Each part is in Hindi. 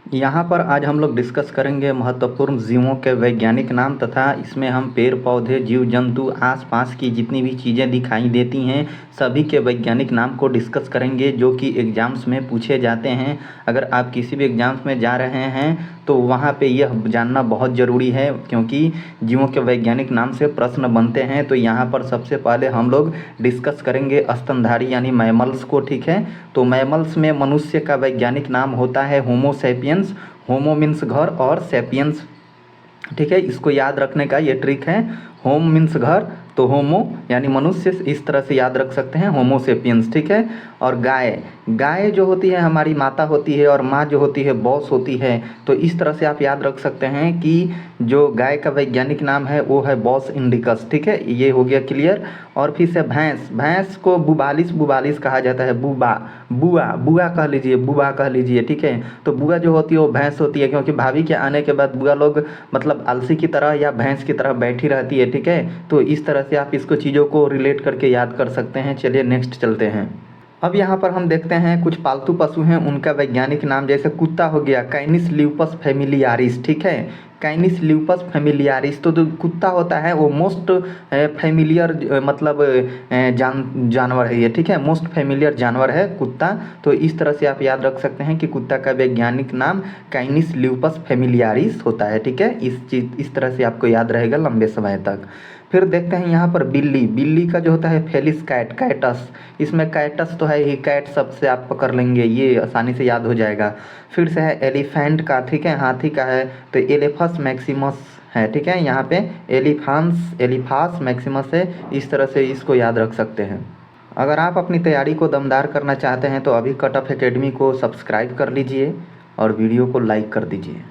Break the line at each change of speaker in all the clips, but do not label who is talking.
यहाँ पर आज हम लोग डिस्कस करेंगे महत्वपूर्ण जीवों के वैज्ञानिक नाम तथा इसमें हम पेड़ पौधे जीव जंतु आसपास की जितनी भी चीज़ें दिखाई देती हैं सभी के वैज्ञानिक नाम को डिस्कस करेंगे जो कि एग्ज़ाम्स में पूछे जाते हैं। अगर आप किसी भी एग्ज़ाम्स में जा रहे हैं तो वहाँ पे यह जानना बहुत ज़रूरी है क्योंकि जीवों के वैज्ञानिक नाम से प्रश्न बनते हैं। तो यहाँ पर सबसे पहले हम लोग डिस्कस करेंगे स्तनधारी यानी मैमल्स को, ठीक है। तो मैमल्स में मनुष्य का वैज्ञानिक नाम होता है होमो सैपियंस। होमो मीन्स घर और सैपियंस, ठीक है। इसको याद रखने का ये ट्रिक है। होम मीन्स घर तो होमो यानी मनुष्य, इस तरह से याद रख सकते हैं होमो सेपियंस, ठीक है। और गाय, गाय जो होती है हमारी माता होती है और माँ जो होती है बॉस होती है। तो इस तरह से आप याद रख सकते हैं कि जो गाय का वैज्ञानिक नाम है वो है बॉस इंडिकस, ठीक है। ये हो गया क्लियर। और फिर से भैंस, भैंस को बुबालिस बुबालिस कहा जाता है। बुबा, बुआ, बुआ कह लीजिए, बुआ कह लीजिए, ठीक है। तो बुआ जो होती है वो भैंस होती है क्योंकि भाभी के आने के बाद बुआ लोग मतलब अलसी की तरह या भैंस की तरह बैठी रहती है, ठीक है। तो इस तरह से आप इसको चीज़ों को रिलेट करके याद कर सकते हैं। चलिए नेक्स्ट चलते हैं। अब यहाँ पर हम देखते हैं कुछ पालतू पशु हैं उनका वैज्ञानिक नाम। जैसे कुत्ता हो गया कैनिस ल्यूपस फेमिलियारिस, ठीक है। Canis lupus familiaris. तो जो कुत्ता होता है वो मोस्ट फेमिलियर मतलब जानवर है ये, ठीक है। मोस्ट फेमिलियर जानवर है कुत्ता। तो इस तरह से आप याद रख सकते हैं कि कुत्ता का वैज्ञानिक नाम कैनिस ल्यूपस फेमिलियारिस होता है, ठीक है। इस तरह से आपको याद रहेगा लंबे समय तक। फिर देखते हैं यहाँ पर बिल्ली, बिल्ली का जो होता है फेलिस कैट, कैटस। इसमें कैटस तो है ही, कैट सबसे आप पकड़ लेंगे, ये आसानी से याद हो जाएगा। फिर से है एलिफेंट का, ठीक है, हाथी का है तो एलिफस मैक्सिमस है, ठीक है। यहाँ पे एलिफास मैक्सिमस है। इस तरह से इसको याद रख सकते हैं। अगर आप अपनी तैयारी को दमदार करना चाहते हैं तो अभी कट ऑफ एकेडमी को सब्सक्राइब कर लीजिए और वीडियो को लाइक कर दीजिए।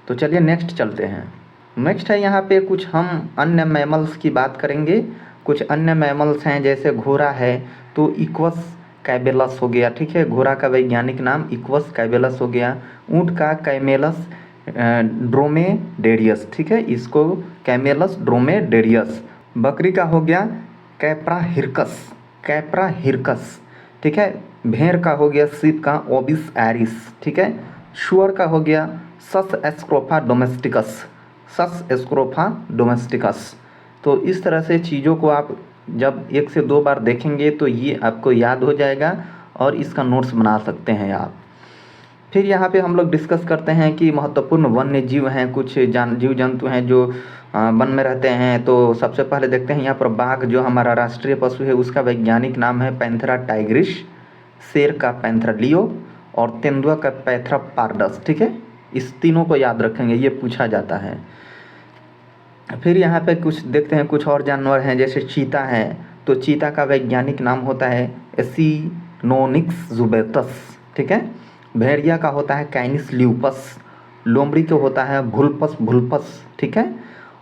तो चलिए नेक्स्ट चलते हैं। नेक्स्ट है यहाँ पे कुछ हम अन्य मैमल्स की बात करेंगे। कुछ अन्य मैमल्स हैं जैसे घोड़ा है तो इक्वस कैबेलस हो गया, ठीक है। घोड़ा का वैज्ञानिक नाम इक्वस कैबेलस हो गया। ऊँट का कैमेलस ड्रोमेडेरियस, ठीक है, इसको कैमेलस ड्रोमेडेरियस। बकरी का हो गया कैप्रा हिरकस, कैप्रा हिरकस, ठीक है। भेड़ का हो गया सीप का ओबिस एरिस, ठीक है। शुअर का हो गया सस एस्क्रोफा डोमेस्टिकस, सस एस्क्रोफा डोमेस्टिकस। तो इस तरह से चीज़ों को आप जब 1 से 2 बार देखेंगे तो ये आपको याद हो जाएगा और इसका नोट्स बना सकते हैं आप। फिर यहाँ पे हम लोग डिस्कस करते हैं कि महत्वपूर्ण वन्य जीव हैं, कुछ जीव जंतु हैं जो वन में रहते हैं। तो सबसे पहले देखते हैं यहाँ पर बाघ जो हमारा राष्ट्रीय पशु है उसका वैज्ञानिक नाम है पैंथेरा टाइग्रिस। शेर का पैंथेरा लियो और तेंदुआ का पैंथेरा पारडस, ठीक है। इस तीनों को याद रखेंगे, ये पूछा जाता है। फिर यहाँ पे कुछ देखते हैं कुछ और जानवर हैं जैसे चीता है। तो चीता का वैज्ञानिक नाम होता है एसिनोनिक्स जुबेटस, ठीक है। भेड़िया का होता है कैनिस ल्यूपस। लोमड़ी का होता है भुल्पस भुल्पस, ठीक है।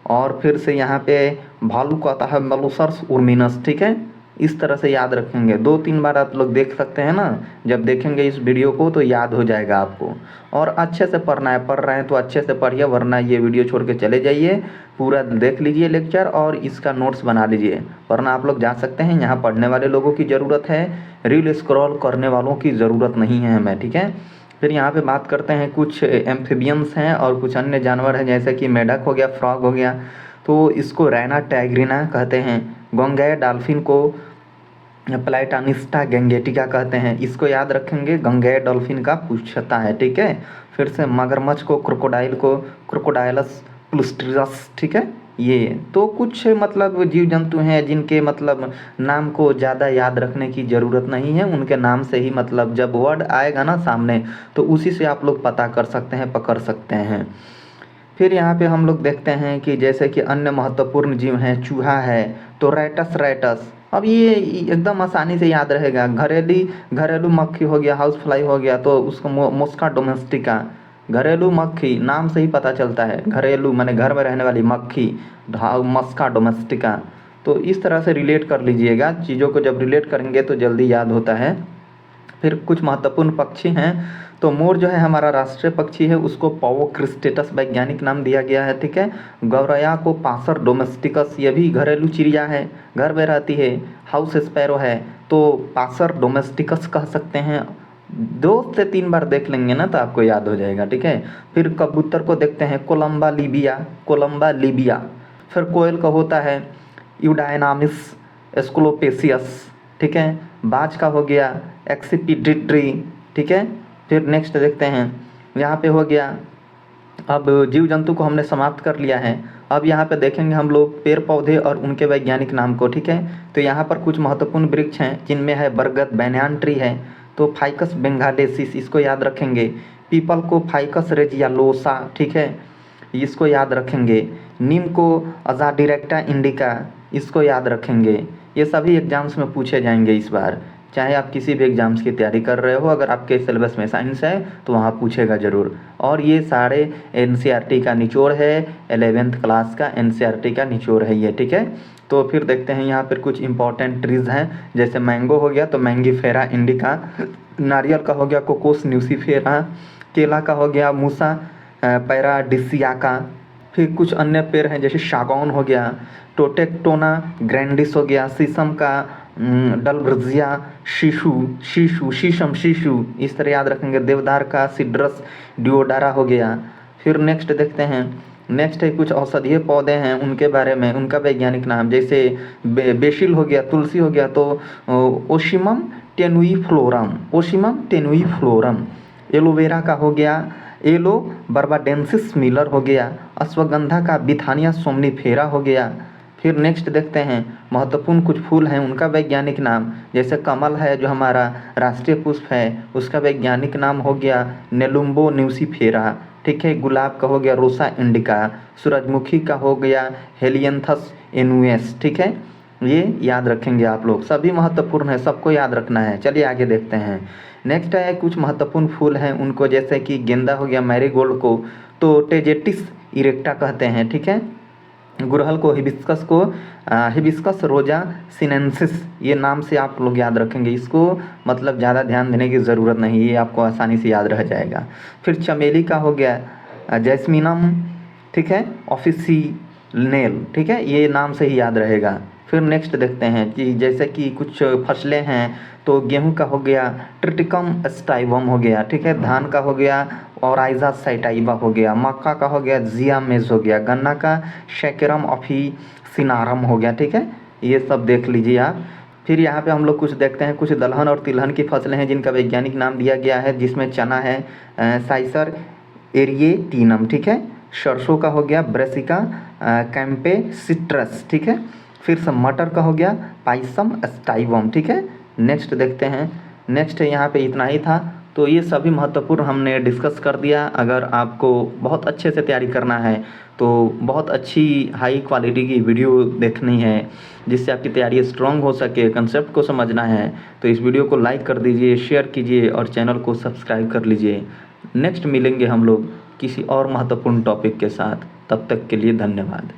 और फिर से यहाँ पे भालू का होता है मेलुसर्स उर्मिनस, ठीक है। इस तरह से याद रखेंगे। 2-3 बार आप लोग देख सकते हैं ना, जब देखेंगे इस वीडियो को तो याद हो जाएगा आपको। और अच्छे से पढ़ना है, पढ़ रहे हैं तो अच्छे से पढ़िए वरना ये वीडियो छोड़ के चले जाइए। पूरा देख लीजिए लेक्चर और इसका नोट्स बना लीजिए, वरना आप लोग जा सकते हैं। यहाँ पढ़ने वाले लोगों की ज़रूरत है, रील स्क्रॉल करने वालों की ज़रूरत नहीं है हमें, ठीक है। फिर यहाँ पे बात करते हैं कुछ एम्फीबियंस हैं और कुछ अन्य जानवर हैं जैसे कि मेढक हो गया, फ्रॉग हो गया। तो इसको रैना टैग्रिना कहते हैं। गंगेय डॉल्फिन को प्लाइटानिस्टा गैंगेटिका कहते हैं, इसको याद रखेंगे। गंगेय डॉल्फिन का पूछता है, ठीक है। फिर से मगरमच्छ को क्रोकोडाइलस प्लूस्ट्रियस, ठीक है। ये तो कुछ मतलब जीव जंतु हैं जिनके मतलब नाम को ज़्यादा याद रखने की ज़रूरत नहीं है। उनके नाम से ही मतलब जब वर्ड आएगा ना सामने तो उसी से आप लोग पता कर सकते हैं, पकड़ सकते हैं। फिर यहाँ पे हम लोग देखते हैं कि जैसे कि अन्य महत्वपूर्ण जीव हैं, चूहा है तो रैटस, रैटस। अब ये एकदम आसानी से याद रहेगा। घरेलू मक्खी हो गया, हाउस फ्लाई हो गया तो उसको मोस्का डोमेस्टिका। घरेलू मक्खी नाम से ही पता चलता है, घरेलू माने घर में रहने वाली मक्खी, मस्का डोमेस्टिका। तो इस तरह से रिलेट कर लीजिएगा, चीज़ों को जब रिलेट करेंगे तो जल्दी याद होता है। फिर कुछ महत्वपूर्ण पक्षी हैं। तो मोर जो है हमारा राष्ट्रीय पक्षी है, उसको पावो क्रिस्टेटस वैज्ञानिक नाम दिया गया है, ठीक है। गौरैया को पासर डोमेस्टिकस, ये भी घरेलू चिड़िया है, घर में रहती है। हाउस स्पैरो है तो पासर डोमेस्टिकस कह सकते हैं। 2 से 3 बार देख लेंगे ना तो आपको याद हो जाएगा, ठीक है। फिर कबूतर को देखते हैं कोलंबा लीबिया, कोलंबा लीबिया। फिर कोयल का होता है यूडायनामिस एस्कुलोपेसियस, ठीक है। बाज का हो गया एक्सिपिडिट्री, ठीक है। फिर नेक्स्ट देखते हैं, यहाँ पे हो गया, अब जीव जंतु को हमने समाप्त कर लिया है। अब यहाँ पे देखेंगे हम लोग पेड़ पौधे और उनके वैज्ञानिक नाम को, ठीक है। तो यहाँ पर कुछ महत्वपूर्ण वृक्ष हैं जिनमें है बरगद, बैनियान ट्री है, तो फाइकस बेंगाडेसिस इसको याद रखेंगे। पीपल को फाइकस रेजियालोसा, ठीक है, इसको याद रखेंगे। नीम को अजाडिरेक्टा इंडिका, इसको याद रखेंगे। ये सभी एग्जाम्स में पूछे जाएंगे इस बार, चाहे आप किसी भी एग्जाम्स की तैयारी कर रहे हो, अगर आपके सिलेबस में साइंस है तो वहाँ पूछेगा ज़रूर। और ये सारे एनसीईआरटी का निचोड़ है, 11th क्लास का एनसीईआरटी का निचोड़ है ये, ठीक है। तो फिर देखते हैं यहाँ पर कुछ इंपॉर्टेंट ट्रीज़ हैं, जैसे मैंगो हो गया तो मैंगीफेरा इंडिका, नारियल का हो गया कोकोस न्यूसीफेरा, केला का हो गया मूसा पैराडिसियाका। फिर कुछ अन्य पेड़ हैं जैसे सागौन हो गया, टोटेक्टोना ग्रैंडिस हो गया, शीशम का डलब्रजिया शीशम शीशु, इस तरह याद रखेंगे। देवदार का सिड्रस डिओडारा हो गया। फिर नेक्स्ट देखते हैं, नेक्स्ट है कुछ औषधीय पौधे हैं उनके बारे में, उनका वैज्ञानिक नाम, जैसे बेसिल हो गया, तुलसी हो गया तो ओशिमम टेनुइफ्लोरम, ओशिमम टेनुइफ्लोरम। एलोवेरा का हो गया एलो बर्बाडेंसिस मिलर हो गया। अश्वगंधा का बिथानिया सोमनीफेरा हो गया। फिर नेक्स्ट देखते हैं, महत्वपूर्ण कुछ फूल हैं उनका वैज्ञानिक नाम, जैसे कमल है जो हमारा राष्ट्रीय पुष्प है, उसका वैज्ञानिक नाम हो गया नेलुम्बो न्यूसीफेरा, ठीक है। गुलाब का हो गया रोसा इंडिका, सूरजमुखी का हो गया हेलियंथस एनुएस, ठीक है। ये याद रखेंगे आप लोग, सभी महत्वपूर्ण है, सबको याद रखना है। चलिए आगे देखते हैं। नेक्स्ट है कुछ महत्वपूर्ण फूल हैं उनको, जैसे कि गेंदा हो गया मैरीगोल्ड को तो टेजेटिस इरेक्टा कहते हैं, ठीक है। गुड़हल को हिबिस्कस रोजा सिनेंसिस, ये नाम से आप लोग याद रखेंगे इसको, मतलब ज़्यादा ध्यान देने की ज़रूरत नहीं, ये आपको आसानी से याद रह जाएगा। फिर चमेली का हो गया जैस्मिनम, ठीक है, ऑफिसिनेल, ठीक है, ये नाम से ही याद रहेगा। फिर नेक्स्ट देखते हैं कि जैसे कि कुछ फसलें हैं, तो गेहूं का हो गया ट्रिटिकम स्टाइवम हो गया, ठीक है। धान का हो गया ओराइजा सैटाइवा हो गया। मक्का का हो गया जिया मेज हो गया। गन्ना का शैकेरम ऑफिसिनारम हो गया, ठीक है। ये सब देख लीजिए आप। फिर यहाँ पे हम लोग कुछ देखते हैं, कुछ दलहन और तिलहन की फसलें हैं जिनका वैज्ञानिक नाम दिया गया है, जिसमें चना है साइसर एरिएटिनम, ठीक है। सरसों का हो गया ब्रेसिका कैम्पेसिट्रस, ठीक है। फिर से मटर का हो गया पाइसम स्टाइवम, ठीक है। नेक्स्ट देखते हैं, नेक्स्ट यहाँ पे इतना ही था। तो ये सभी महत्वपूर्ण हमने डिस्कस कर दिया। अगर आपको बहुत अच्छे से तैयारी करना है तो बहुत अच्छी हाई क्वालिटी की वीडियो देखनी है जिससे आपकी तैयारी स्ट्रांग हो सके, कंसेप्ट को समझना है, तो इस वीडियो को लाइक कर दीजिए, शेयर कीजिए और चैनल को सब्सक्राइब कर लीजिए। नेक्स्ट मिलेंगे हम लोग किसी और महत्वपूर्ण टॉपिक के साथ, तब तक के लिए धन्यवाद।